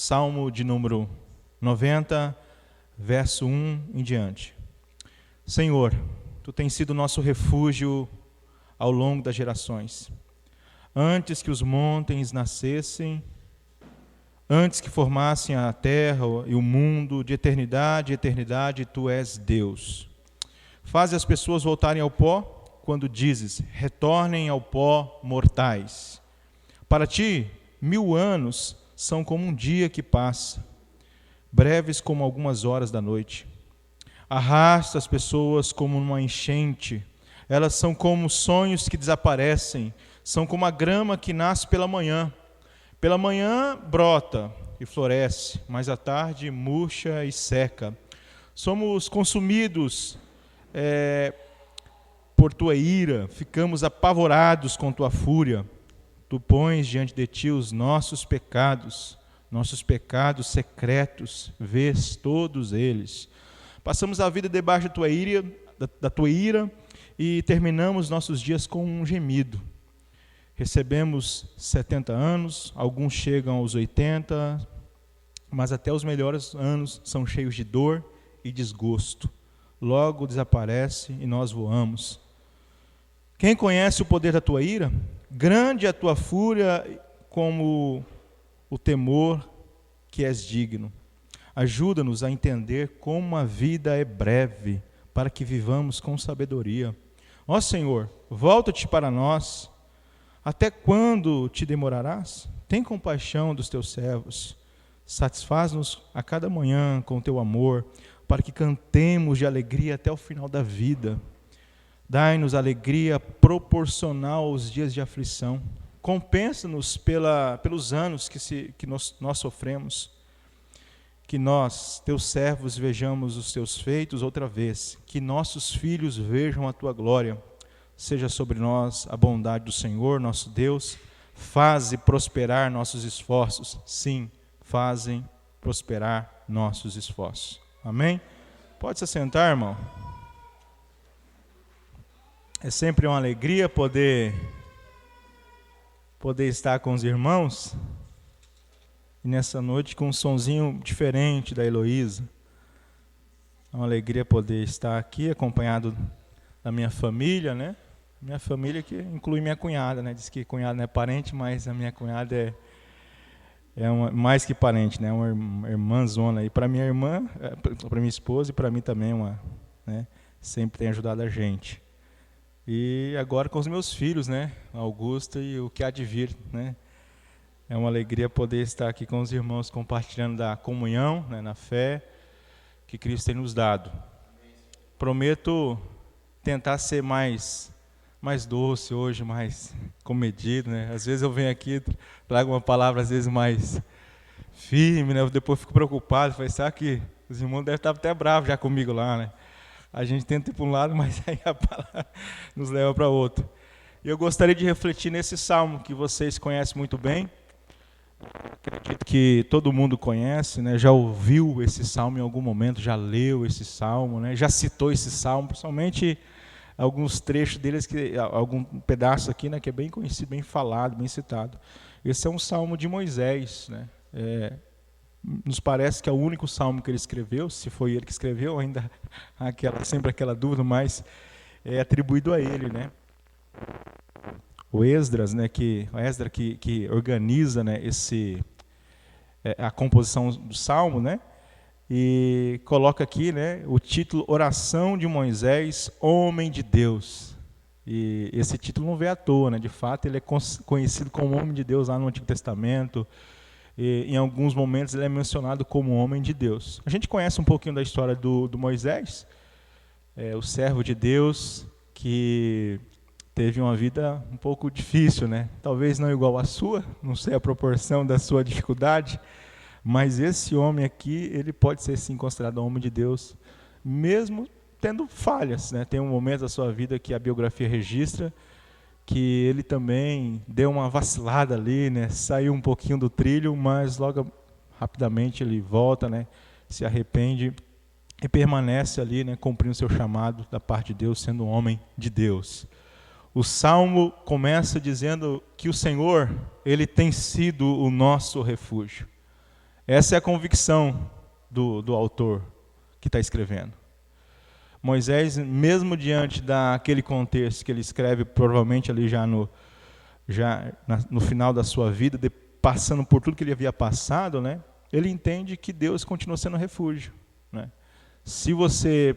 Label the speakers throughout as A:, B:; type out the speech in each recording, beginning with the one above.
A: Salmo de número 90, verso 1 em diante. Senhor, Tu tens sido nosso refúgio ao longo das gerações. Antes que os montes nascessem, antes que formassem a terra e o mundo, de eternidade em eternidade, Tu és Deus. Faze as pessoas voltarem ao pó, quando dizes, retornem ao pó mortais. Para Ti, 1000 anos são como um dia que passa, breves como algumas horas da noite. Arrasta as pessoas como numa enchente, elas são como sonhos que desaparecem, são como a grama que nasce pela manhã. Pela manhã brota e floresce, mas à tarde murcha e seca. Somos consumidos por Tua ira, ficamos apavorados com Tua fúria. Tu pões diante de Ti os nossos pecados secretos, vês todos eles. Passamos a vida debaixo da Tua ira e terminamos nossos dias com um gemido. Recebemos 70 anos, alguns chegam aos 80, mas até os melhores anos são cheios de dor e desgosto. Logo desaparece e nós voamos. Quem conhece o poder da Tua ira? Grande é a Tua fúria, como o temor que és digno. Ajuda-nos a entender como a vida é breve, para que vivamos com sabedoria. Ó Senhor, volta-te para nós. Até quando te demorarás? Tem compaixão dos Teus servos. Satisfaz-nos a cada manhã com Teu amor, para que cantemos de alegria até o final da vida. Dai-nos alegria proporcional aos dias de aflição. Compensa-nos pelos anos que nós sofremos. Que nós, Teus servos, vejamos os Teus feitos outra vez. Que nossos filhos vejam a Tua glória. Seja sobre nós a bondade do Senhor, nosso Deus. Faze prosperar nossos esforços. Sim, fazem prosperar nossos esforços. Amém? Pode se sentar, irmão. É sempre uma alegria poder estar com os irmãos. E nessa noite com um sonzinho diferente da Heloísa. É uma alegria poder estar aqui acompanhado da minha família, né? Minha família que inclui minha cunhada, né? Diz que cunhada não é parente, mas a minha cunhada é uma, mais que parente, né? Uma irmãzona. E para minha irmã, para minha esposa e para mim também, né? Sempre tem ajudado a gente. E agora com os meus filhos, né? Augusto e o que há de vir, né? É uma alegria poder estar aqui com os irmãos compartilhando da comunhão, né, na fé que Cristo tem nos dado. Prometo tentar ser mais doce hoje, mais comedido, né? Às vezes eu venho aqui, trago uma palavra às vezes mais firme, né? Eu depois fico preocupado, falei, será que os irmãos devem estar até bravos já comigo lá, né? A gente tenta ir para um lado, mas aí a palavra nos leva para outro. E eu gostaria de refletir nesse salmo que vocês conhecem muito bem. Acredito que todo mundo conhece, né? Já ouviu esse salmo em algum momento, já leu esse salmo, né? Já citou esse salmo, principalmente alguns trechos deles, algum pedaço aqui, né? Que é bem conhecido, bem falado, bem citado. Esse é um salmo de Moisés, né? Nos parece que é o único salmo que ele escreveu, se foi ele que escreveu, ainda há sempre aquela dúvida, mas é atribuído a ele, né? O Esdras, né, que organiza, né, a composição do salmo, né, e coloca aqui, né, o título Oração de Moisés, Homem de Deus. E esse título não veio à toa, né, de fato ele é conhecido como Homem de Deus lá no Antigo Testamento. E, em alguns momentos ele é mencionado como Homem de Deus. A gente conhece um pouquinho da história do Moisés, o servo de Deus que teve uma vida um pouco difícil, né? Talvez não igual à sua, não sei a proporção da sua dificuldade, mas esse homem aqui, ele pode ser sim considerado homem de Deus, mesmo tendo falhas, né? Tem um momento da sua vida que a biografia registra que ele também deu uma vacilada ali, né? Saiu um pouquinho do trilho, mas logo rapidamente ele volta, né? Se arrepende e permanece ali, né? Cumprindo o seu chamado da parte de Deus, sendo um homem de Deus. O Salmo começa dizendo que o Senhor, Ele tem sido o nosso refúgio. Essa é a convicção do autor que está escrevendo. Moisés, mesmo diante daquele contexto que ele escreve, provavelmente ali já no final da sua vida, passando por tudo que ele havia passado, né, ele entende que Deus continua sendo refúgio. Né? Se você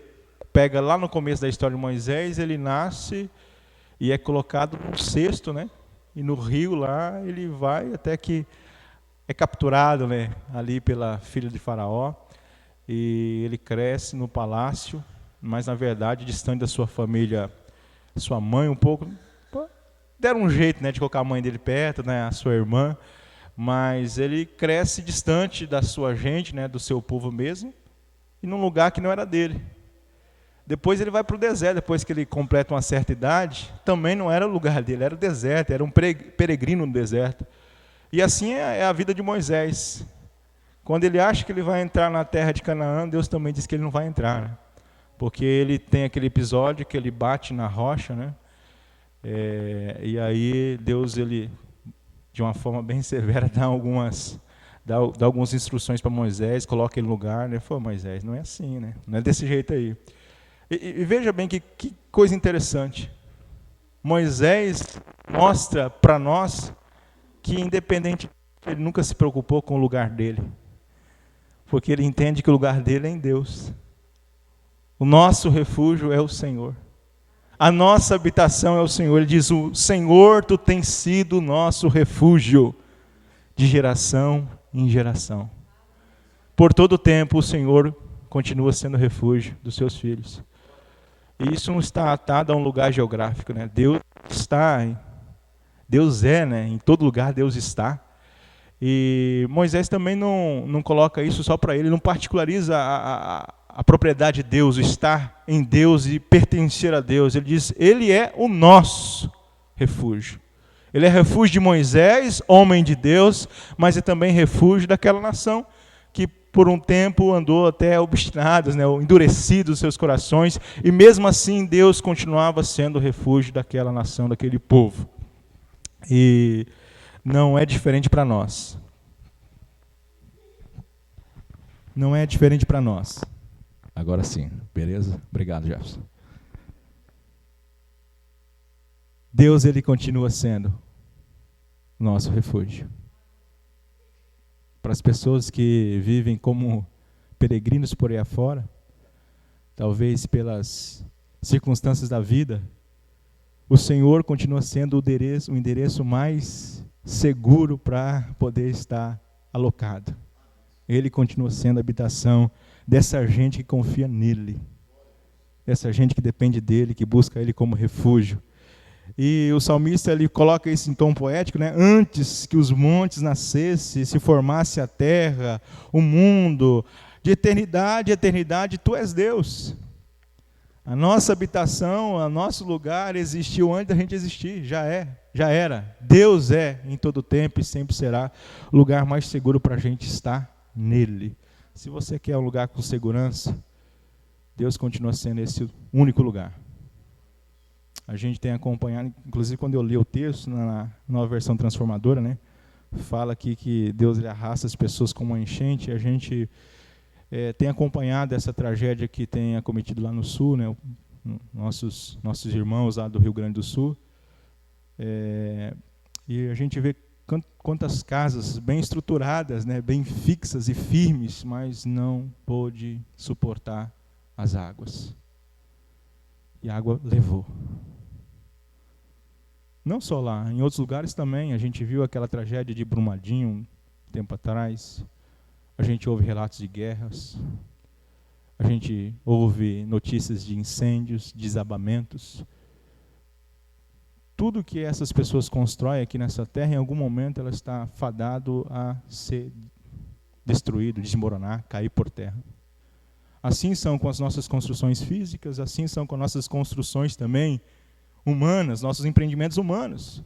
A: pega lá no começo da história de Moisés, ele nasce e é colocado num cesto, né, e no rio lá ele vai até que é capturado, né, ali pela filha de Faraó, e ele cresce no palácio, mas na verdade distante da sua família, sua mãe um pouco, deram um jeito, né, de colocar a mãe dele perto, né, a sua irmã, mas ele cresce distante da sua gente, né, do seu povo mesmo, e num lugar que não era dele. Depois ele vai para o deserto, depois que ele completa uma certa idade, também não era o lugar dele, era o deserto, era um peregrino no deserto. E assim é a vida de Moisés. Quando ele acha que ele vai entrar na terra de Canaã, Deus também diz que ele não vai entrar, né? Porque ele tem aquele episódio que ele bate na rocha, né? E aí Deus, ele, de uma forma bem severa, dá algumas instruções para Moisés, coloca ele no lugar, né? Ele falou, Moisés, não é assim, né? Não é desse jeito aí. E veja bem que coisa interessante. Moisés mostra para nós que, independente, ele nunca se preocupou com o lugar dele. Porque ele entende que o lugar dele é em Deus. O nosso refúgio é o Senhor. A nossa habitação é o Senhor. Ele diz, o Senhor, tu tens sido o nosso refúgio, de geração em geração. Por todo o tempo, o Senhor continua sendo refúgio dos seus filhos. E isso não está atado a um lugar geográfico, né? Deus é, né? Em todo lugar Deus está. E Moisés também não coloca isso só para ele, não particulariza a propriedade de Deus, o estar em Deus e pertencer a Deus. Ele diz, ele é o nosso refúgio. Ele é refúgio de Moisés, homem de Deus, mas é também refúgio daquela nação que por um tempo andou até obstinados, né, endurecidos os seus corações, e mesmo assim Deus continuava sendo o refúgio daquela nação, daquele povo. E não é diferente para nós. Não é diferente para nós. Agora sim, beleza? Obrigado, Jefferson. Deus, ele continua sendo nosso refúgio. Para as pessoas que vivem como peregrinos por aí afora, talvez pelas circunstâncias da vida, o Senhor continua sendo o endereço mais seguro para poder estar alocado. Ele continua sendo a habitação dessa gente que confia nele, dessa gente que depende dele, que busca ele como refúgio. E o salmista, ele coloca isso em tom poético, né? Antes que os montes nascessem, se formasse a terra, o mundo, de eternidade a eternidade, tu és Deus. A nossa habitação, o nosso lugar existiu antes da gente existir, já era. Deus é em todo tempo e sempre será o lugar mais seguro para a gente estar nele. Se você quer um lugar com segurança, Deus continua sendo esse único lugar. A gente tem acompanhado, inclusive quando eu li o texto, na nova versão transformadora, né, fala aqui que Deus, ele arrasta as pessoas como uma enchente, e a gente tem acompanhado essa tragédia que tem acometido lá no sul, né, nossos irmãos lá do Rio Grande do Sul, e a gente vê quantas casas bem estruturadas, né, bem fixas e firmes, mas não pôde suportar as águas. E a água levou. Não só lá, em outros lugares também. A gente viu aquela tragédia de Brumadinho um tempo atrás. A gente ouve relatos de guerras. A gente ouve notícias de incêndios, desabamentos. Tudo que essas pessoas constroem aqui nessa terra, em algum momento ela está fadado a ser destruído, desmoronar, cair por terra. Assim são com as nossas construções físicas, assim são com nossas construções também humanas, nossos empreendimentos humanos.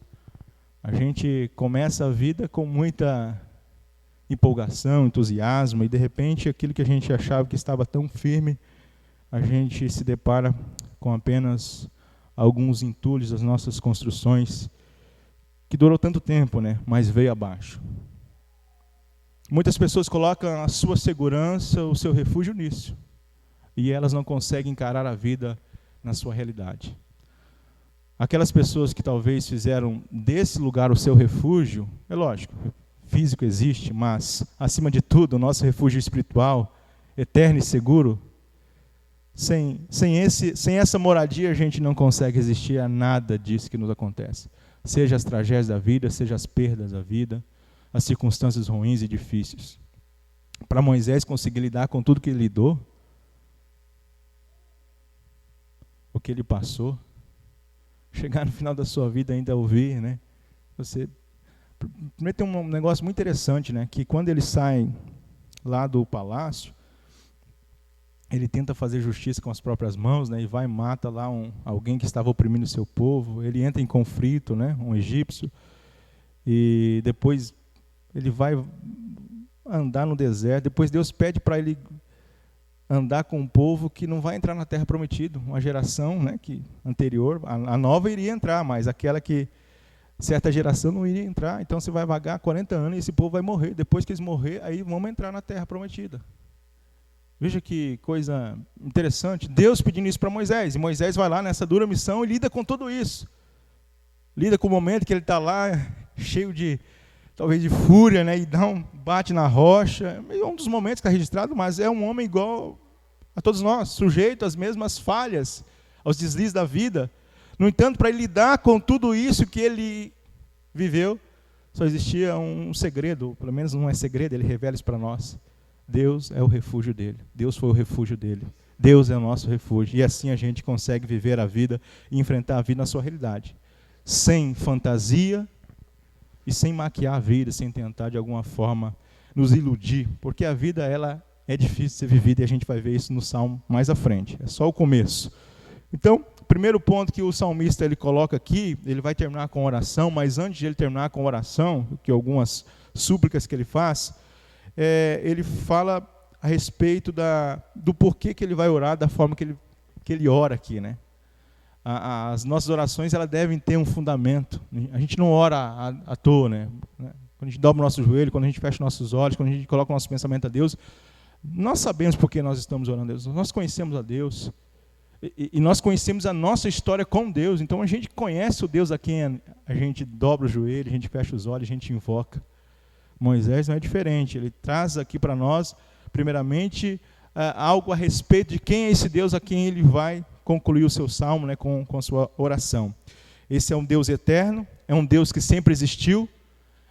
A: A gente começa a vida com muita empolgação, entusiasmo, e de repente aquilo que a gente achava que estava tão firme, a gente se depara com apenas alguns entulhos das nossas construções, que durou tanto tempo, né? Mas veio abaixo. Muitas pessoas colocam a sua segurança, o seu refúgio nisso. E elas não conseguem encarar a vida na sua realidade. Aquelas pessoas que talvez fizeram desse lugar o seu refúgio, é lógico, físico existe, mas, acima de tudo, o nosso refúgio espiritual, eterno e seguro, sem essa moradia a gente não consegue resistir a nada disso que nos acontece. Seja as tragédias da vida, seja as perdas da vida, as circunstâncias ruins e difíceis. Para Moisés conseguir lidar com tudo que ele lidou, o que ele passou, chegar no final da sua vida ainda ouvir, né? Primeiro tem um negócio muito interessante, né? Que quando ele sai lá do palácio, ele tenta fazer justiça com as próprias mãos, né? E vai e mata lá alguém que estava oprimindo o seu povo. Ele entra em conflito, né? Um egípcio. E depois ele vai andar no deserto. Depois Deus pede para ele andar com um povo que não vai entrar na terra prometida, uma geração, né, que anterior, a nova iria entrar, mas aquela que certa geração não iria entrar. Então você vai vagar 40 anos e esse povo vai morrer. Depois que eles morrer, aí vamos entrar na terra prometida. Veja que coisa interessante. Deus pedindo isso para Moisés, e Moisés vai lá nessa dura missão e lida com tudo isso. Lida com o momento que ele está lá, cheio de, talvez de fúria, né, e bate na rocha. É um dos momentos que está registrado, mas é um homem igual a todos nós, sujeito às mesmas falhas, aos deslizes da vida. No entanto, para ele lidar com tudo isso que ele viveu, só existia um segredo, pelo menos não é segredo, ele revela isso para nós. Deus é o refúgio dele, Deus foi o refúgio dele, Deus é o nosso refúgio, e assim a gente consegue viver a vida e enfrentar a vida na sua realidade, sem fantasia e sem maquiar a vida, sem tentar de alguma forma nos iludir, porque a vida ela é difícil de ser vivida, e a gente vai ver isso no Salmo mais à frente, é só o começo. Então, o primeiro ponto que o salmista ele coloca aqui, ele vai terminar com oração, mas antes de ele terminar com oração, que algumas súplicas que ele faz, ele fala a respeito do porquê que ele vai orar, da forma que ele ora aqui, né? As nossas orações elas devem ter um fundamento. A gente não ora à toa, né? Quando a gente dobra o nosso joelho, quando a gente fecha nossos olhos, quando a gente coloca o nosso pensamento a Deus, nós sabemos por que nós estamos orando a Deus. Nós conhecemos a Deus. E nós conhecemos a nossa história com Deus. Então a gente conhece o Deus a quem a gente dobra o joelho, a gente fecha os olhos, a gente invoca. Moisés não é diferente. Ele traz aqui para nós, primeiramente, algo a respeito de quem é esse Deus a quem ele vai concluir o seu salmo, né, com a sua oração. Esse é um Deus eterno, é um Deus que sempre existiu,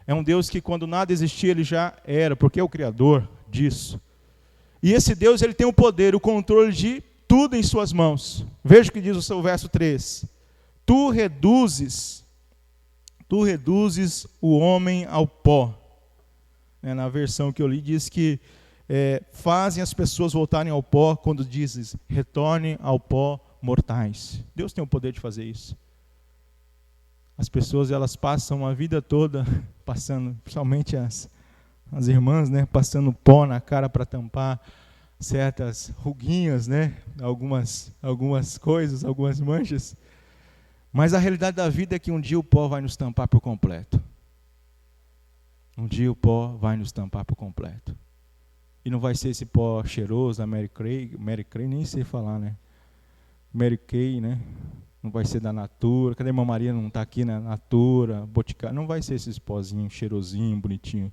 A: é um Deus que quando nada existia ele já era, porque é o Criador disso. E esse Deus ele tem o poder, o controle de tudo em suas mãos. Veja o que diz o seu verso 3. Tu reduzes o homem ao pó. Na versão que eu li diz que fazem as pessoas voltarem ao pó quando dizes retornem ao pó mortais. Deus tem o poder de fazer isso. As pessoas elas passam a vida toda passando, principalmente as irmãs, né, passando pó na cara para tampar certas ruguinhas, né, algumas coisas, algumas manchas. Mas a realidade da vida é que um dia o pó vai nos tampar por completo. Um dia o pó vai nos tampar por completo. E não vai ser esse pó cheiroso da Mary Kay, nem sei falar, né? Mary Kay, né? Não vai ser da Natura. Cadê a irmã Maria? Não está aqui, né? Natura, Boticário. Não vai ser esses pozinhos cheirosinho, bonitinho.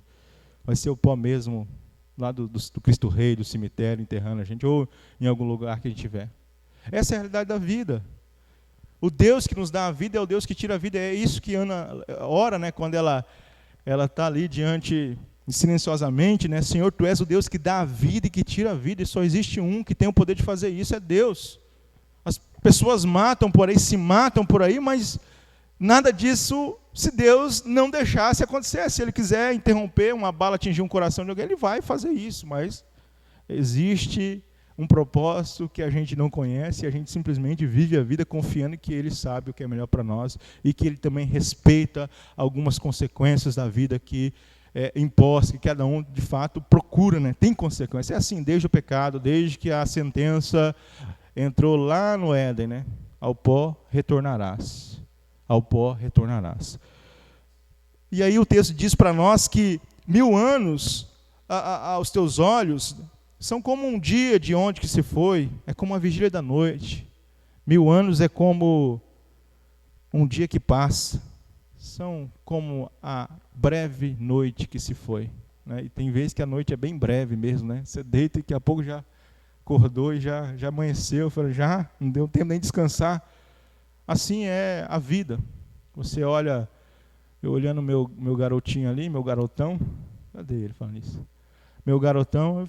A: Vai ser o pó mesmo lá do Cristo Rei, do cemitério, enterrando a gente, ou em algum lugar que a gente tiver. Essa é a realidade da vida. O Deus que nos dá a vida é o Deus que tira a vida. É isso que Ana ora, né? Quando ela está ali diante, silenciosamente, né? Senhor, Tu és o Deus que dá a vida e que tira a vida, e só existe um que tem o poder de fazer isso, é Deus. As pessoas matam por aí, se matam por aí, mas nada disso se Deus não deixasse acontecer. Se Ele quiser interromper, uma bala atingir um coração de alguém, Ele vai fazer isso, mas existe um propósito que a gente não conhece, e a gente simplesmente vive a vida confiando que Ele sabe o que é melhor para nós, e que Ele também respeita algumas consequências da vida que imposta, que cada um de fato procura, né? Tem consequências. É assim, desde o pecado, desde que a sentença entrou lá no Éden, né? Ao pó retornarás. Ao pó retornarás. E aí o texto diz para nós que 1000 anos aos teus olhos são como um dia de onde que se foi, é como a vigília da noite. 1000 anos é como um dia que passa, são como a breve noite que se foi, né? E tem vezes que a noite é bem breve mesmo, né? Você deita e daqui a pouco já acordou e já amanheceu, já não deu tempo nem de descansar. Assim é a vida. Você olha, eu olhando meu garotinho ali, meu garotão, cadê ele falando isso? Meu garotão,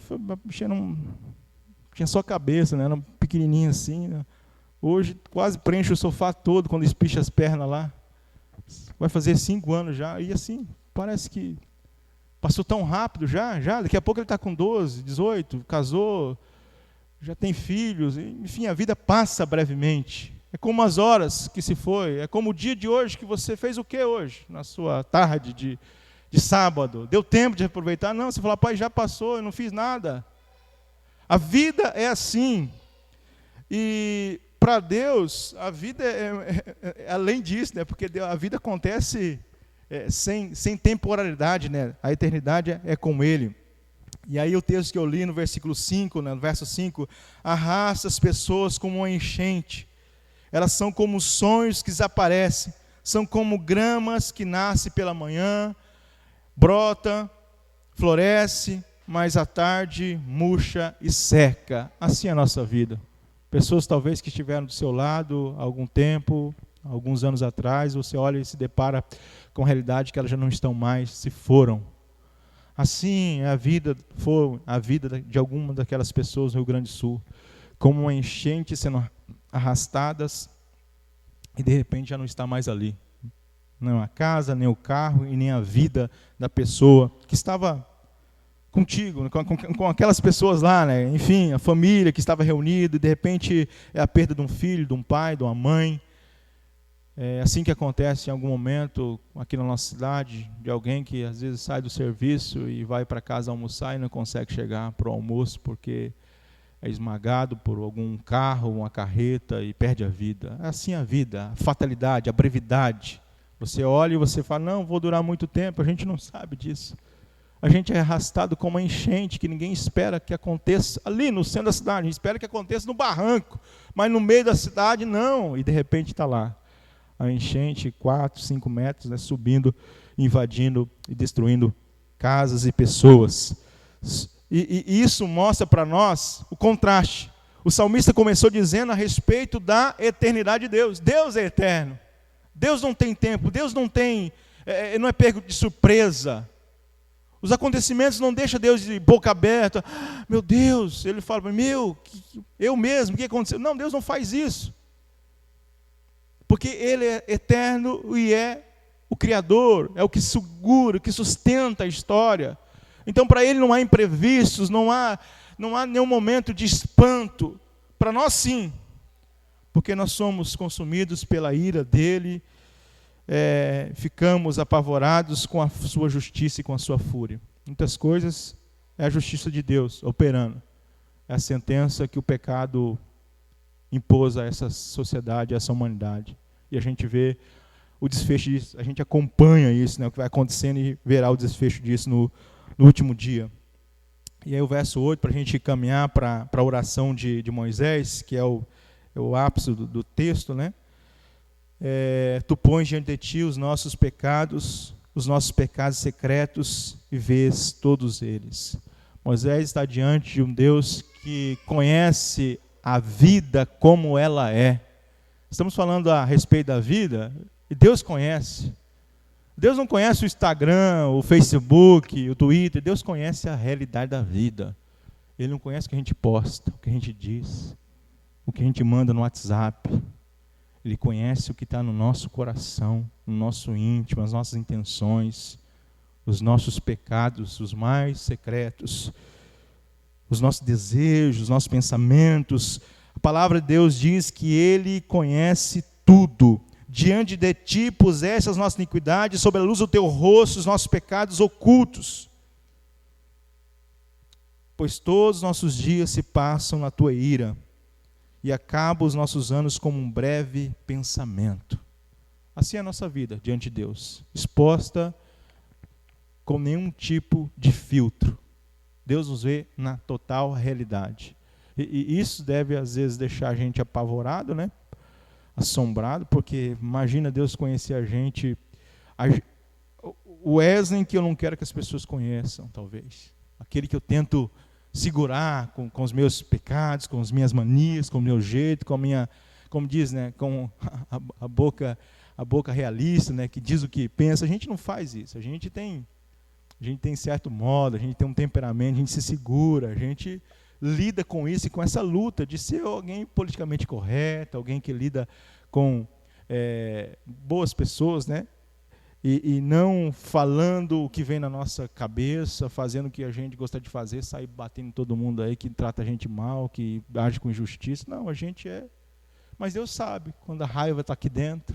A: tinha só a cabeça, né? Era pequenininho assim, né? Hoje quase preenche o sofá todo quando espicha as pernas lá. Vai fazer 5 anos já, e assim, parece que passou tão rápido já. Daqui a pouco ele está com 12, 18, casou, já tem filhos, enfim, a vida passa brevemente. É como as horas que se foi, é como o dia de hoje, que você fez o que hoje, na sua tarde de sábado? Deu tempo de aproveitar? Não, você fala, pai, já passou, eu não fiz nada. A vida é assim. E para Deus, a vida é além disso, né? Porque a vida acontece sem temporalidade, né? A eternidade é com Ele. E aí o texto que eu li no versículo 5, né, no verso 5, arrasta as pessoas como uma enchente. Elas são como sonhos que desaparecem, são como gramas que nascem pela manhã, brota, floresce, mas à tarde murcha e seca. Assim é a nossa vida. Pessoas talvez que estiveram do seu lado há algum tempo, alguns anos atrás, você olha e se depara com a realidade que elas já não estão mais, se foram. Assim é a vida de alguma daquelas pessoas no Rio Grande do Sul, como uma enchente sendo arrastadas e de repente já não está mais ali. Não a casa, nem o carro e nem a vida da pessoa que estava contigo, com aquelas pessoas lá, né? Enfim, a família que estava reunida, e de repente é a perda de um filho, de um pai, de uma mãe. É assim que acontece em algum momento aqui na nossa cidade, de alguém que às vezes sai do serviço e vai para casa almoçar e não consegue chegar para o almoço porque é esmagado por algum carro, uma carreta e perde a vida. É assim a vida, a fatalidade, a brevidade. Você olha e você fala, não, vou durar muito tempo, a gente não sabe disso. A gente é arrastado como uma enchente que ninguém espera que aconteça ali no centro da cidade, a gente espera que aconteça no barranco, mas no meio da cidade não, e de repente está lá. A enchente, 4, 5 metros, né, subindo, invadindo e destruindo casas e pessoas. E isso mostra para nós o contraste. O salmista começou dizendo a respeito da eternidade de Deus. Deus é eterno. Deus não tem tempo, Deus não é pego de surpresa. Os acontecimentos não deixam Deus de boca aberta. Ah, meu Deus, ele fala, eu mesmo, o que aconteceu? Não, Deus não faz isso. Porque Ele é eterno e é o Criador, é o que segura, o que sustenta a história. Então, para Ele não há imprevistos, não há nenhum momento de espanto. Para nós, sim, porque nós somos consumidos pela ira dEle, ficamos apavorados com a sua justiça e com a sua fúria. Muitas coisas é a justiça de Deus operando. É a sentença que o pecado impôs a essa sociedade, a essa humanidade. E a gente vê o desfecho disso, a gente acompanha isso, né, o que vai acontecendo e verá o desfecho disso no último dia. E aí o verso 8, para a gente caminhar para a oração de Moisés, que é o ápice do texto, né? Tu pões diante de ti os nossos pecados secretos e vês todos eles. Moisés está diante de um Deus que conhece a vida como ela é. Estamos falando a respeito da vida, e Deus conhece. Deus não conhece o Instagram, o Facebook, o Twitter. Deus conhece a realidade da vida. Ele não conhece o que a gente posta, o que a gente diz, o que a gente manda no WhatsApp. Ele conhece o que está no nosso coração, no nosso íntimo, as nossas intenções, os nossos pecados, os mais secretos, os nossos desejos, os nossos pensamentos. A palavra de Deus diz que Ele conhece tudo. Diante de ti puseste as nossas iniquidades, sob a luz do teu rosto, os nossos pecados ocultos. Pois todos os nossos dias se passam na tua ira, e acabam os nossos anos como um breve pensamento. Assim é a nossa vida diante de Deus, exposta com nenhum tipo de filtro. Deus nos vê na total realidade. E isso deve, às vezes, deixar a gente apavorado, né? Assombrado, porque imagina Deus conhecer a gente, o Wesley que eu não quero que as pessoas conheçam, talvez. Aquele que eu tento segurar com os meus pecados, com as minhas manias, com o meu jeito, com a minha, como diz, né, com a boca realista, né, que diz o que pensa. A gente não faz isso. A gente tem certo modo, a gente tem um temperamento, a gente se segura, a gente lida com isso e com essa luta de ser alguém politicamente correto, alguém que lida com boas pessoas, né? E não falando o que vem na nossa cabeça, fazendo o que a gente gosta de fazer, sair batendo em todo mundo aí, que trata a gente mal, que age com injustiça. Não, a gente é... Mas Deus sabe, quando a raiva está aqui dentro,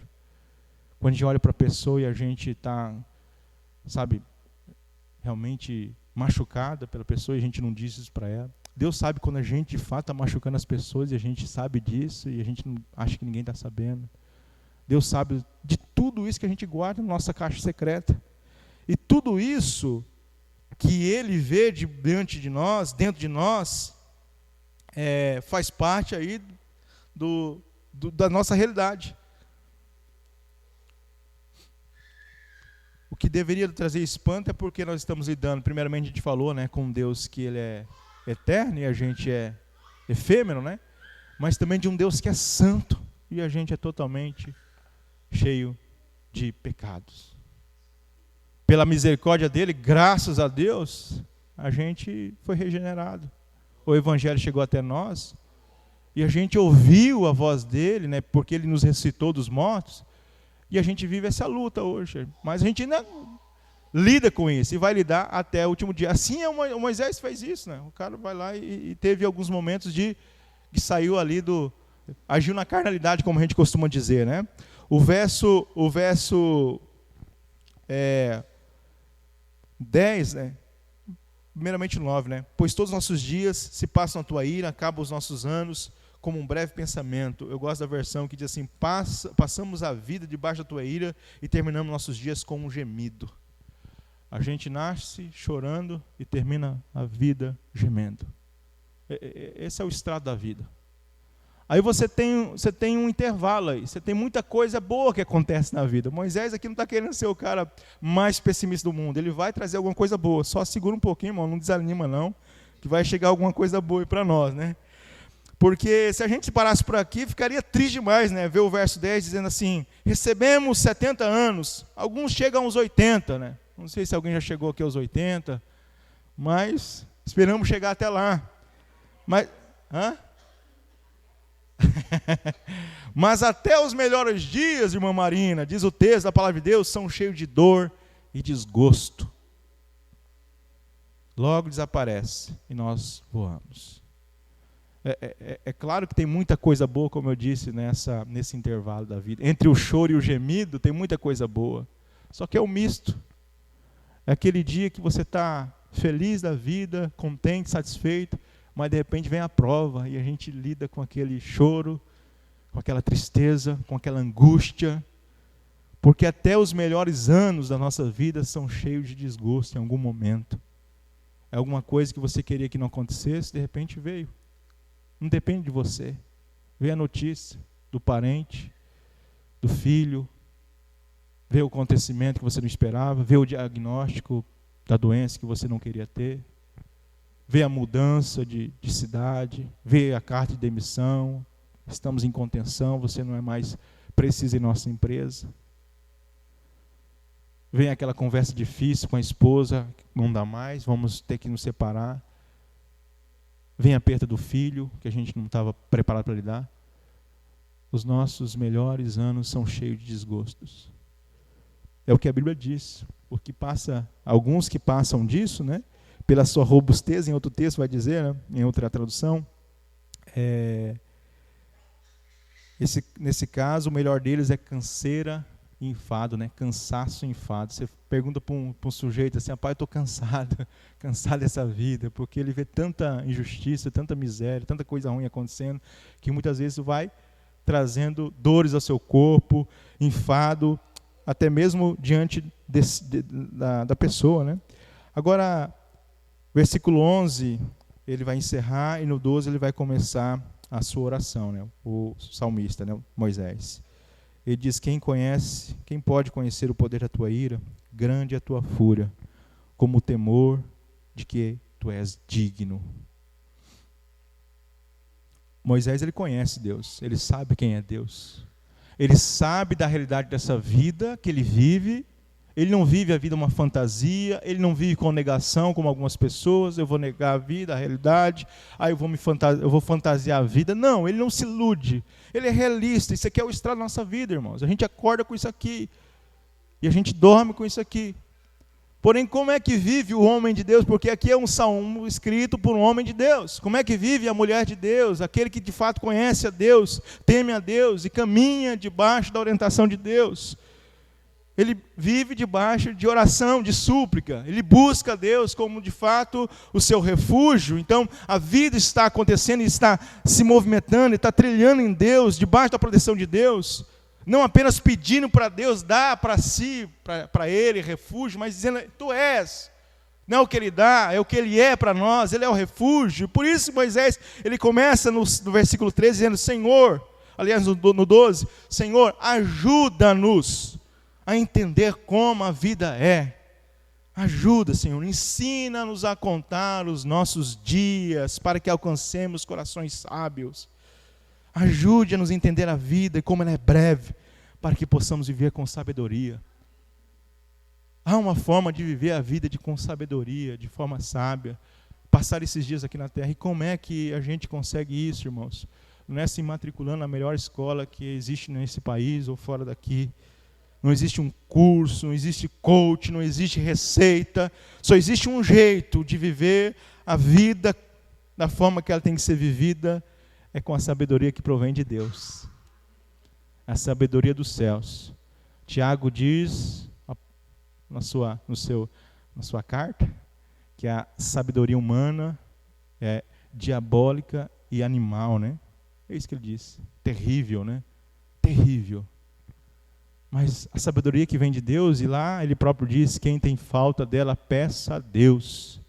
A: quando a gente olha para a pessoa e a gente está, sabe, realmente machucada pela pessoa e a gente não diz isso para ela. Deus sabe quando a gente, de fato, está machucando as pessoas e a gente sabe disso e a gente não acha que ninguém está sabendo. Deus sabe de tudo isso que a gente guarda na nossa caixa secreta. E tudo isso que Ele vê diante de nós, dentro de nós, faz parte aí da nossa realidade. O que deveria trazer espanto é porque nós estamos lidando, primeiramente a gente falou, né, com Deus que Ele é eterno e a gente é efêmero, né? Mas também de um Deus que é santo e a gente é totalmente cheio de pecados. Pela misericórdia dele, graças a Deus, a gente foi regenerado. O evangelho chegou até nós e a gente ouviu a voz dele, né, porque ele nos ressuscitou dos mortos, e a gente vive essa luta hoje. Mas a gente ainda lida com isso e vai lidar até o último dia. Assim o Moisés fez isso, né? O cara vai lá e teve alguns momentos que saiu ali agiu na carnalidade, como a gente costuma dizer, né? O verso 10, né? Primeiramente 9, né? Pois todos os nossos dias se passam na tua ira, acabam os nossos anos como um breve pensamento. Eu gosto da versão que diz assim: passamos a vida debaixo da tua ira e terminamos nossos dias com um gemido. A gente nasce chorando e termina a vida gemendo. Esse é o estrado da vida. Aí você tem um intervalo aí, você tem muita coisa boa que acontece na vida. Moisés aqui não está querendo ser o cara mais pessimista do mundo, ele vai trazer alguma coisa boa. Só segura um pouquinho, irmão, não desanima não, que vai chegar alguma coisa boa aí para nós, né? Porque se a gente parasse por aqui, ficaria triste demais, né? Ver o verso 10 dizendo assim: recebemos 70 anos, alguns chegam aos 80, né? Não sei se alguém já chegou aqui aos 80, mas esperamos chegar até lá. Mas até os melhores dias, irmã Marina, diz o texto da palavra de Deus, são cheios de dor e desgosto. Logo desaparece e nós voamos. É claro que tem muita coisa boa, como eu disse, nesse intervalo da vida. Entre o choro e o gemido tem muita coisa boa. Só que é um misto. É aquele dia que você está feliz da vida, contente, satisfeito, mas de repente vem a prova e a gente lida com aquele choro, com aquela tristeza, com aquela angústia, porque até os melhores anos da nossa vida são cheios de desgosto em algum momento. É alguma coisa que você queria que não acontecesse, de repente veio. Não depende de você. Veio a notícia do parente, do filho, veio o acontecimento que você não esperava, veio o diagnóstico da doença que você não queria ter, veio a mudança de cidade, veio a carta de demissão, estamos em contenção, você não é mais preciso em nossa empresa. Vem aquela conversa difícil com a esposa, não dá mais, vamos ter que nos separar. Vem a perda do filho, que a gente não estava preparado para lidar. Os nossos melhores anos são cheios de desgostos. É o que a Bíblia diz. Alguns que passam disso, né, pela sua robustez, em outro texto vai dizer, né, em outra tradução, nesse caso, o melhor deles é canseira e enfado, né? Cansaço e enfado. Você pergunta para um sujeito assim: pai, eu estou cansado dessa vida, porque ele vê tanta injustiça, tanta miséria, tanta coisa ruim acontecendo, que muitas vezes vai trazendo dores ao seu corpo, enfado, até mesmo diante da pessoa, né? Agora, Versículo 11, ele vai encerrar, e no 12 ele vai começar a sua oração, né? O salmista, né? Moisés. Ele diz: quem pode conhecer o poder da tua ira? Grande é a tua fúria, como o temor de que tu és digno. Moisés, ele conhece Deus, ele sabe quem é Deus. Ele sabe da realidade dessa vida que ele vive. Ele não vive a vida uma fantasia, ele não vive com negação, como algumas pessoas. Eu vou negar a vida, a realidade, aí eu vou fantasiar a vida. Não, ele não se ilude. Ele é realista. Isso aqui é o estrado da nossa vida, irmãos. A gente acorda com isso aqui e a gente dorme com isso aqui. Porém, como é que vive o homem de Deus? Porque aqui é um salmo escrito por um homem de Deus. Como é que vive a mulher de Deus? Aquele que de fato conhece a Deus, teme a Deus e caminha debaixo da orientação de Deus. Ele vive debaixo de oração, de súplica. Ele busca a Deus como de fato o seu refúgio. Então a vida está acontecendo, está se movimentando, está trilhando em Deus, debaixo da proteção de Deus. Não apenas pedindo para Deus dar para si, para Ele, refúgio, mas dizendo: tu és. Não é o que Ele dá, é o que Ele é para nós, Ele é o refúgio. Por isso Moisés, ele começa no versículo 13 dizendo: Senhor, aliás no 12, Senhor, ajuda-nos a entender como a vida é. Ajuda, Senhor, ensina-nos a contar os nossos dias, para que alcancemos corações sábios. Ajude a nos entender a vida e como ela é breve, para que possamos viver com sabedoria. Há uma forma de viver a vida com sabedoria, de forma sábia, passar esses dias aqui na terra. E como é que a gente consegue isso, irmãos? Não é se matriculando na melhor escola que existe nesse país ou fora daqui. Não existe um curso, não existe coach, não existe receita. Só existe um jeito de viver a vida da forma que ela tem que ser vivida, é com a sabedoria que provém de Deus. A sabedoria dos céus. Tiago diz na sua carta que a sabedoria humana é diabólica e animal, né? É isso que ele diz. Terrível, né? Terrível. Mas a sabedoria que vem de Deus, e lá ele próprio diz: quem tem falta dela, peça a Deus.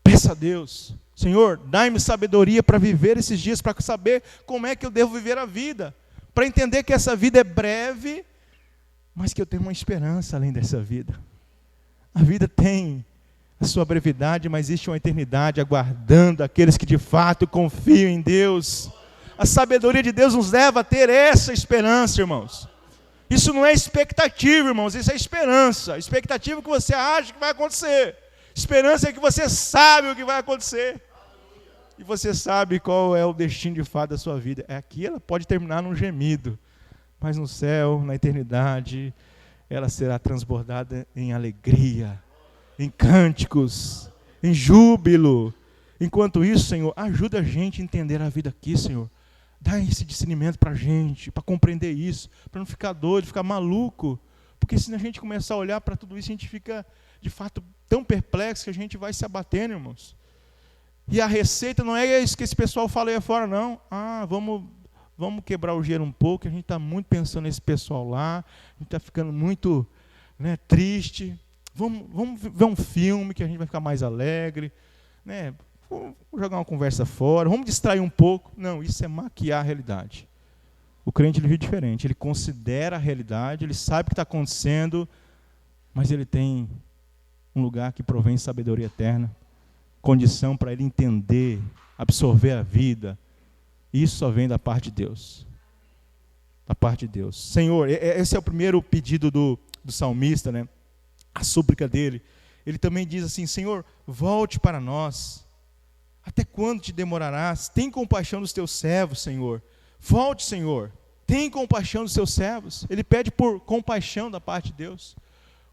A: Peça a Deus: Senhor, dai-me sabedoria para viver esses dias, para saber como é que eu devo viver a vida, para entender que essa vida é breve, mas que eu tenho uma esperança além dessa vida. A vida tem a sua brevidade, mas existe uma eternidade aguardando aqueles que de fato confiam em Deus. A sabedoria de Deus nos leva a ter essa esperança, irmãos. Isso não é expectativa, irmãos, isso é esperança. Expectativa é que você acha que vai acontecer. Esperança é que você sabe o que vai acontecer. E você sabe qual é o destino de fato da sua vida. Aqui ela pode terminar num gemido, mas no céu, na eternidade, ela será transbordada em alegria, em cânticos, em júbilo. Enquanto isso, Senhor, ajuda a gente a entender a vida aqui, Senhor. Dá esse discernimento para a gente, para compreender isso, para não ficar doido, ficar maluco. Porque se a gente começar a olhar para tudo isso, a gente fica, de fato, tão perplexo que a gente vai se abatendo, irmãos. E a receita não é isso que esse pessoal fala aí afora, não. Vamos quebrar o gelo um pouco, a gente está muito pensando nesse pessoal lá, a gente está ficando muito, né, triste. Vamos ver um filme que a gente vai ficar mais alegre, né? Vamos jogar uma conversa fora, vamos distrair um pouco. Não, isso é maquiar a realidade. O crente, ele vive diferente, ele considera a realidade, ele sabe o que está acontecendo, mas ele tem um lugar que provém de sabedoria eterna, condição para ele entender, absorver a vida. Isso só vem da parte de Deus. Da parte de Deus. Senhor, esse é o primeiro pedido do salmista, né? A súplica dele. Ele também diz assim: Senhor, volte para nós. Até quando te demorarás? Tem compaixão dos teus servos, Senhor. Volte, Senhor. Tem compaixão dos teus servos. Ele pede por compaixão da parte de Deus.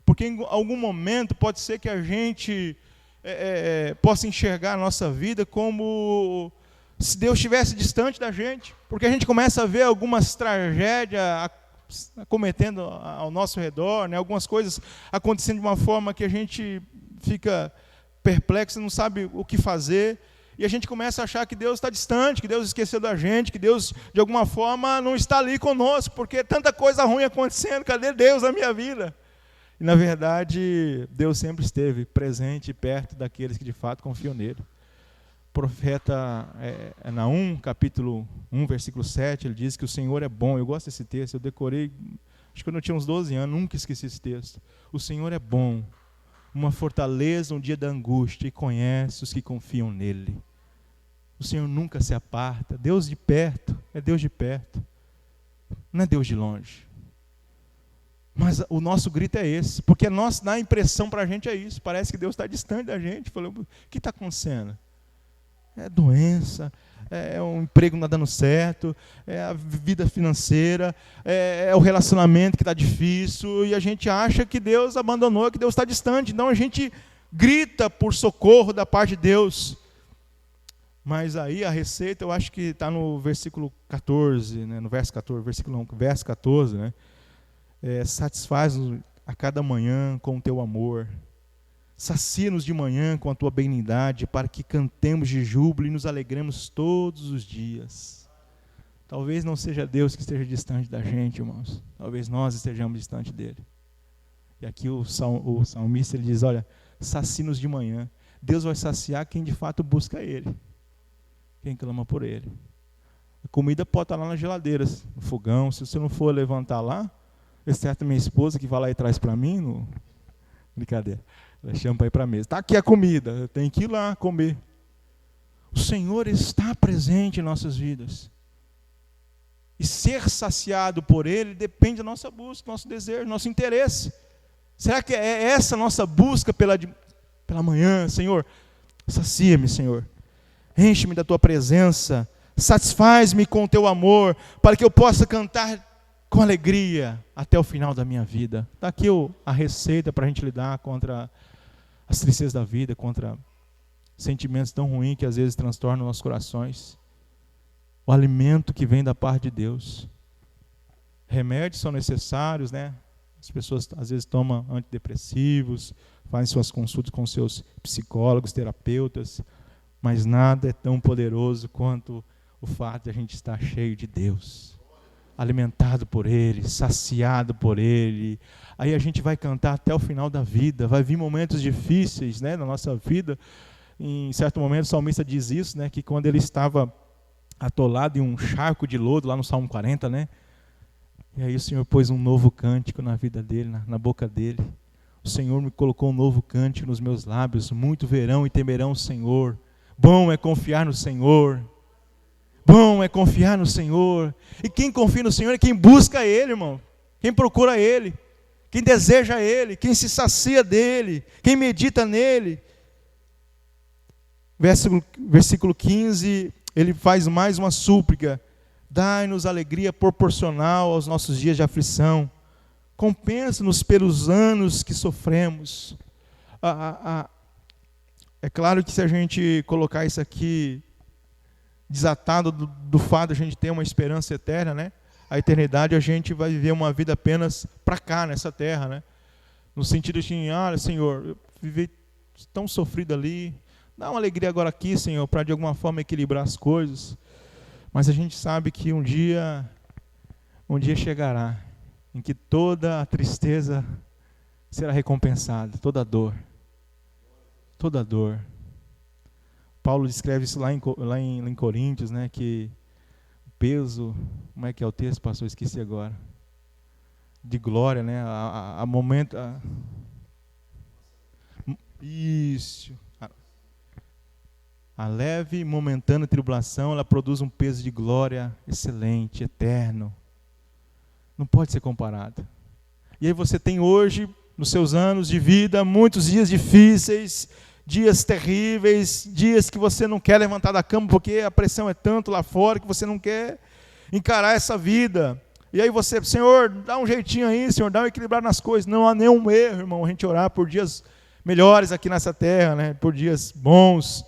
A: Porque em algum momento pode ser que a gente possa enxergar a nossa vida como se Deus estivesse distante da gente. Porque a gente começa a ver algumas tragédias acometendo ao nosso redor, né? Algumas coisas acontecendo de uma forma que a gente fica perplexo, não sabe o que fazer. E a gente começa a achar que Deus está distante, que Deus esqueceu da gente, que Deus, de alguma forma, não está ali conosco, porque tanta coisa ruim acontecendo, cadê Deus na minha vida? E, na verdade, Deus sempre esteve presente e perto daqueles que de fato confiam nele. O profeta Naum, capítulo 1, versículo 7, ele diz que o Senhor é bom. Eu gosto desse texto, eu decorei, acho que quando eu tinha uns 12 anos, nunca esqueci esse texto. O Senhor é bom, uma fortaleza no dia da angústia, e conhece os que confiam nele. O Senhor nunca se aparta. Deus de perto, é Deus de perto, não é Deus de longe. Mas o nosso grito é esse, porque dá a impressão para a gente é isso, parece que Deus está distante da gente. Falando, o que está acontecendo? É doença, é um emprego não dando certo, é a vida financeira, é o relacionamento que está difícil, e a gente acha que Deus abandonou, que Deus está distante. Então a gente grita por socorro da parte de Deus. Mas aí a receita, eu acho que está no versículo 14, né, no verso 14, verso 14, né? Satisfaz-nos a cada manhã com o teu amor, sacia-nos de manhã com a tua benignidade, para que cantemos de júbilo e nos alegremos todos os dias. Talvez não seja Deus que esteja distante da gente, irmãos. Talvez nós estejamos distante dele. E aqui o salmista ele diz, olha, sacia-nos de manhã. Deus vai saciar quem de fato busca ele, quem clama por ele. A comida pode estar lá na geladeira, no fogão. Se você não for levantar lá, exceto minha esposa que vai lá e traz para mim, brincadeira, ela chama para ir para a mesa. Está aqui a comida, eu tenho que ir lá comer. O Senhor está presente em nossas vidas. E ser saciado por Ele depende da nossa busca, nosso desejo, nosso interesse. Será que é essa nossa busca pela manhã? Senhor, sacia-me, Senhor. Enche-me da Tua presença. Satisfaz-me com o Teu amor, para que eu possa cantar com alegria até o final da minha vida. Está aqui a receita para a gente lidar contra as tristezas da vida, contra sentimentos tão ruins que às vezes transtornam nossos corações. O alimento que vem da parte de Deus. Remédios são necessários, né? As pessoas às vezes tomam antidepressivos, fazem suas consultas com seus psicólogos, terapeutas, mas nada é tão poderoso quanto o fato de a gente estar cheio de Deus, alimentado por Ele, saciado por Ele. Aí a gente vai cantar até o final da vida. Vai vir momentos difíceis, né, na nossa vida. Em certo momento o salmista diz isso, né, que quando ele estava atolado em um charco de lodo, lá no Salmo 40, né, e aí o Senhor pôs um novo cântico na vida dele, na boca dele. O Senhor me colocou um novo cântico nos meus lábios. Muito verão e temerão o Senhor. Bom é confiar no Senhor. Bom é confiar no Senhor. E quem confia no Senhor é quem busca Ele, irmão. Quem procura Ele. Quem deseja Ele. Quem se sacia dEle. Quem medita nele. Versículo 15, ele faz mais uma súplica. Dai-nos alegria proporcional aos nossos dias de aflição. Compensa-nos pelos anos que sofremos. É claro que se a gente colocar isso aqui desatado do fato de a gente ter uma esperança eterna, né? A eternidade a gente vai viver uma vida apenas para cá, nessa terra, né? No sentido de, Senhor, eu vivi tão sofrido ali, dá uma alegria agora aqui, Senhor, para de alguma forma equilibrar as coisas. Mas a gente sabe que um dia chegará em que toda a tristeza será recompensada, toda a dor. Toda a dor. Paulo descreve isso lá em Coríntios, né, que o peso, como é que é o texto, pastor? Esqueci agora. De glória, né, a momento... Isso. A leve e momentânea tribulação, ela produz um peso de glória excelente, eterno. Não pode ser comparado. E aí você tem hoje, nos seus anos de vida, muitos dias difíceis, dias terríveis, dias que você não quer levantar da cama porque a pressão é tanto lá fora que você não quer encarar essa vida. E aí você, Senhor, dá um jeitinho aí, Senhor, dá um equilibrar nas coisas. Não há nenhum erro, irmão, a gente orar por dias melhores aqui nessa terra, né? Por dias bons.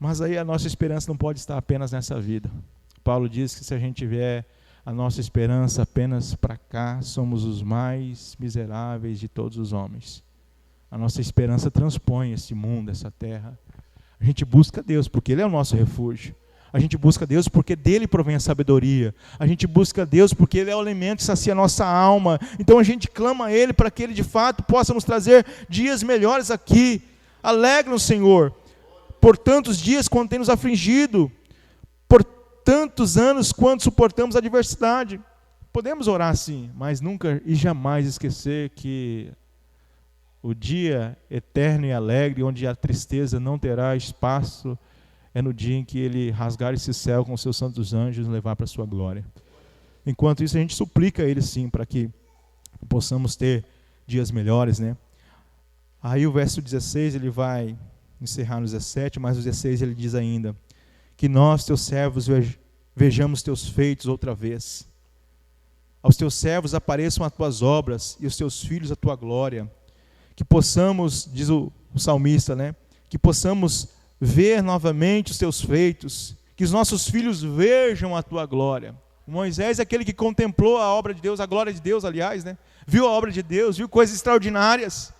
A: Mas aí a nossa esperança não pode estar apenas nessa vida. Paulo diz que se a gente tiver a nossa esperança apenas para cá, somos os mais miseráveis de todos os homens. A nossa esperança transpõe esse mundo, essa terra. A gente busca Deus, porque Ele é o nosso refúgio. A gente busca Deus porque dele provém a sabedoria. A gente busca Deus porque Ele é o alimento que sacia a nossa alma. Então a gente clama a Ele para que Ele de fato possa nos trazer dias melhores aqui. Alegra-nos, Senhor, por tantos dias quanto tem nos afligido, por tantos anos quanto suportamos a adversidade. Podemos orar sim, mas nunca e jamais esquecer que o dia eterno e alegre, onde a tristeza não terá espaço, é no dia em que Ele rasgar esse céu com os seus santos anjos e levar para a sua glória. Enquanto isso, a gente suplica a Ele sim, para que possamos ter dias melhores, né? Aí o verso 16, ele vai encerrar no 17, mas no 16 ele diz ainda, que nós, teus servos, vejamos teus feitos outra vez. Aos teus servos apareçam as tuas obras e os teus filhos a tua glória. Que possamos, diz o salmista, né? Que possamos ver novamente os teus feitos, que os nossos filhos vejam a tua glória. Moisés é aquele que contemplou a obra de Deus, a glória de Deus, aliás, né? Viu a obra de Deus, viu coisas extraordinárias,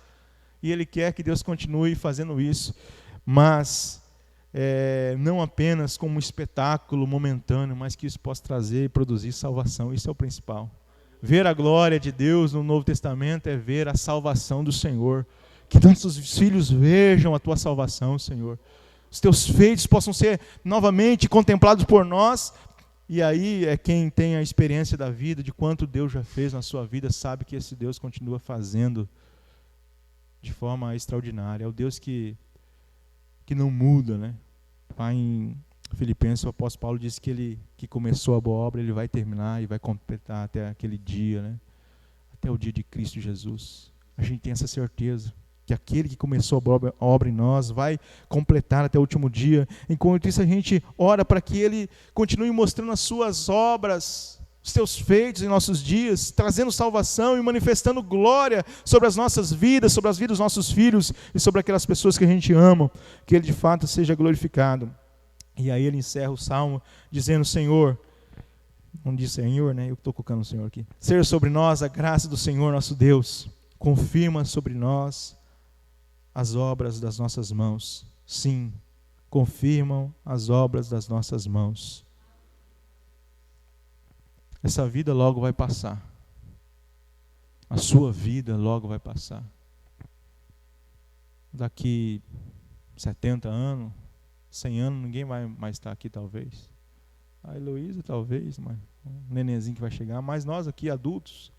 A: e ele quer que Deus continue fazendo isso, mas não apenas como um espetáculo momentâneo, mas que isso possa trazer e produzir salvação. Isso é o principal. Ver a glória de Deus no Novo Testamento é ver a salvação do Senhor. Que nossos filhos vejam a tua salvação, Senhor. Os teus feitos possam ser novamente contemplados por nós. E aí quem tem a experiência da vida, de quanto Deus já fez na sua vida, sabe que esse Deus continua fazendo de forma extraordinária. É o Deus que não muda, né? Lá em Filipenses, o apóstolo Paulo disse que Ele que começou a boa obra, Ele vai terminar e vai completar até aquele dia, né? Até o dia de Cristo Jesus. A gente tem essa certeza que aquele que começou a obra em nós vai completar até o último dia. Enquanto isso, a gente ora para que Ele continue mostrando as suas obras, os seus feitos em nossos dias, trazendo salvação e manifestando glória sobre as nossas vidas, sobre as vidas dos nossos filhos e sobre aquelas pessoas que a gente ama, que Ele de fato seja glorificado. E aí ele encerra o salmo dizendo, Senhor, não diz Senhor, né? Eu estou colocando o Senhor aqui. Seja sobre nós a graça do Senhor nosso Deus, confirma sobre nós as obras das nossas mãos. Sim, confirmam as obras das nossas mãos. Essa vida logo vai passar. A sua vida logo vai passar. Daqui 70 anos, 100 anos, ninguém vai mais estar aqui talvez. A Heloísa talvez, mas um nenenzinho que vai chegar. Mas nós aqui, adultos,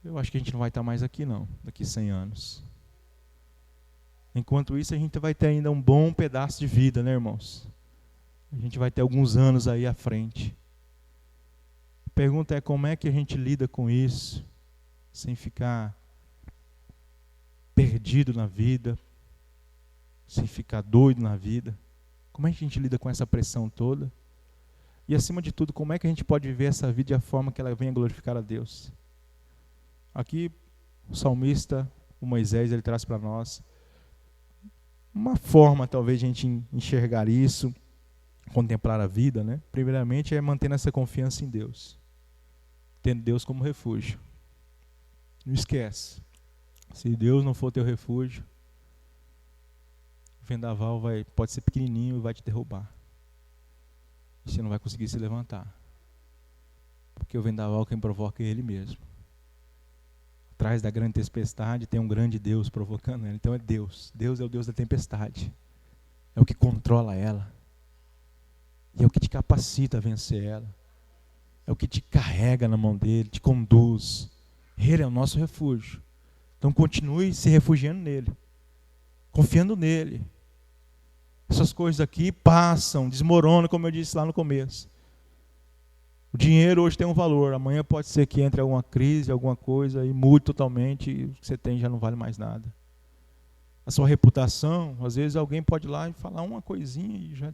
A: eu acho que a gente não vai estar mais aqui não, daqui 100 anos. Enquanto isso, a gente vai ter ainda um bom pedaço de vida, né, irmãos? A gente vai ter alguns anos aí à frente. A pergunta é como é que a gente lida com isso, sem ficar perdido na vida, sem ficar doido na vida. Como é que a gente lida com essa pressão toda? E acima de tudo, como é que a gente pode viver essa vida de a forma que ela venha glorificar a Deus? Aqui, o salmista, o Moisés, ele traz para nós uma forma, talvez, de a gente enxergar isso, contemplar a vida, né? Primeiramente, é mantendo essa confiança em Deus, tendo Deus como refúgio. Não esquece, se Deus não for teu refúgio, o vendaval pode ser pequenininho e vai te derrubar. E você não vai conseguir se levantar. Porque o vendaval quem provoca é Ele mesmo. Atrás da grande tempestade tem um grande Deus provocando ela. Então é Deus. Deus é o Deus da tempestade. É o que controla ela. E é o que te capacita a vencer ela. É o que te carrega na mão dele, te conduz. Ele é o nosso refúgio. Então continue se refugiando nele. Confiando nele. Essas coisas aqui passam, desmoronam, como eu disse lá no começo. O dinheiro hoje tem um valor, amanhã pode ser que entre alguma crise, alguma coisa, e mude totalmente, e o que você tem já não vale mais nada. A sua reputação, às vezes alguém pode ir lá e falar uma coisinha e já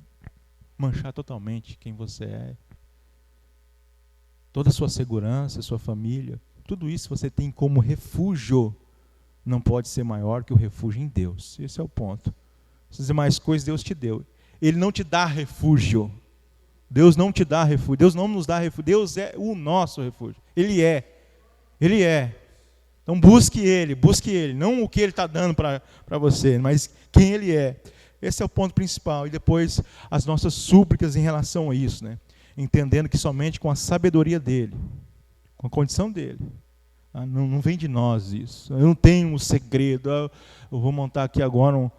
A: manchar totalmente quem você é. Toda a sua segurança, a sua família, tudo isso você tem como refúgio, não pode ser maior que o refúgio em Deus. Esse é o ponto. Se dizer mais coisas, Deus te deu. Ele não te dá refúgio. Deus não te dá refúgio. Deus não nos dá refúgio. Deus é o nosso refúgio. Ele é. Ele é. Então busque Ele. Não o que Ele está dando para você, mas quem Ele é. Esse é o ponto principal. E depois as nossas súplicas em relação a isso, né? Entendendo que somente com a sabedoria dele, com a condição dele, não vem de nós isso. Eu não tenho um segredo. Eu vou montar aqui agora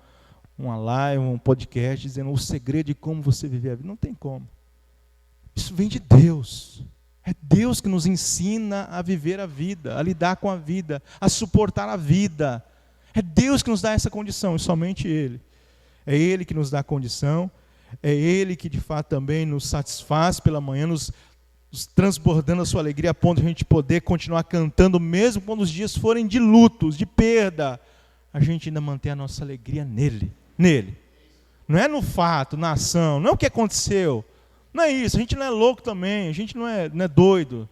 A: uma live, um podcast, dizendo o segredo de como você viver a vida. Não tem como. Isso vem de Deus. É Deus que nos ensina a viver a vida, a lidar com a vida, a suportar a vida. É Deus que nos dá essa condição, e somente Ele. É Ele que nos dá a condição, é Ele que de fato também nos satisfaz pela manhã, nos transbordando a sua alegria, a ponto de a gente poder continuar cantando, mesmo quando os dias forem de lutos, de perda, a gente ainda mantém a nossa alegria nele. Não é no fato, na ação, não é o que aconteceu. Não é isso, a gente não é louco também, a gente não é doido.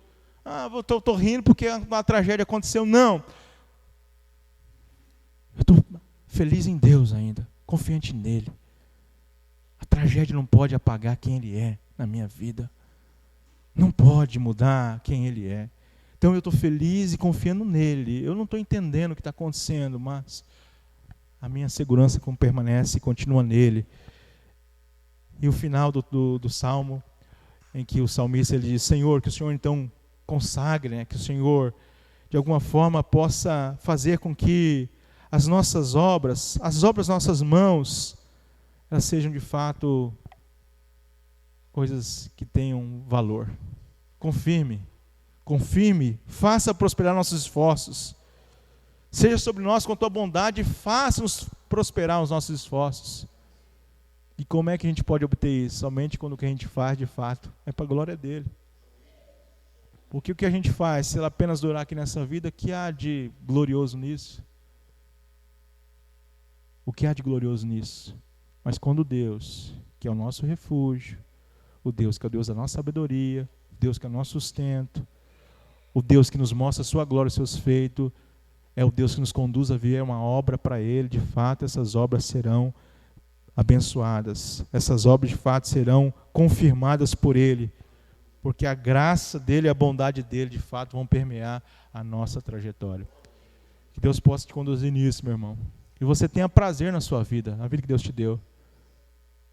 A: Estou rindo porque uma tragédia aconteceu. Não. Eu estou feliz em Deus ainda, confiante nele. A tragédia não pode apagar quem Ele é na minha vida. Não pode mudar quem Ele é. Então eu estou feliz e confiando nele. Eu não estou entendendo o que está acontecendo, mas a minha segurança permanece e continua nele. E o final do Salmo, em que o salmista ele diz, Senhor, que o Senhor então consagre, né, que o Senhor de alguma forma possa fazer com que as nossas obras, as obras das nossas mãos, elas sejam de fato coisas que tenham valor. Confirme, faça prosperar nossos esforços. Seja sobre nós com a tua bondade, faça-nos prosperar os nossos esforços. E como é que a gente pode obter isso? Somente quando o que a gente faz, de fato, é para a glória dele. Porque o que a gente faz, se ela apenas durar aqui nessa vida, o que há de glorioso nisso? O que há de glorioso nisso? Mas quando Deus, que é o nosso refúgio, o Deus que é o Deus da nossa sabedoria, o Deus que é o nosso sustento, o Deus que nos mostra a sua glória e seus feitos, é o Deus que nos conduz a ver uma obra para Ele, de fato essas obras serão abençoadas. Essas obras de fato serão confirmadas por Ele, porque a graça dEle e a bondade dEle de fato vão permear a nossa trajetória. Que Deus possa te conduzir nisso, meu irmão. E você tenha prazer na sua vida, na vida que Deus te deu.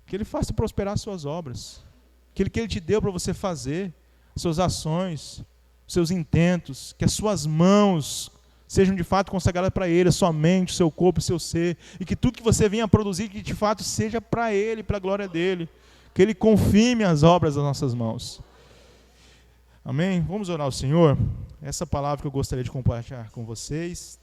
A: Que Ele faça prosperar as suas obras. Aquilo que Ele te deu para você fazer, suas ações, seus intentos, que as suas mãos sejam de fato consagradas para Ele, a sua mente, o seu corpo, o seu ser, e que tudo que você venha a produzir, que de fato seja para Ele, para a glória dEle, que Ele confirme as obras das nossas mãos. Amém? Vamos orar ao Senhor? Essa palavra que eu gostaria de compartilhar com vocês.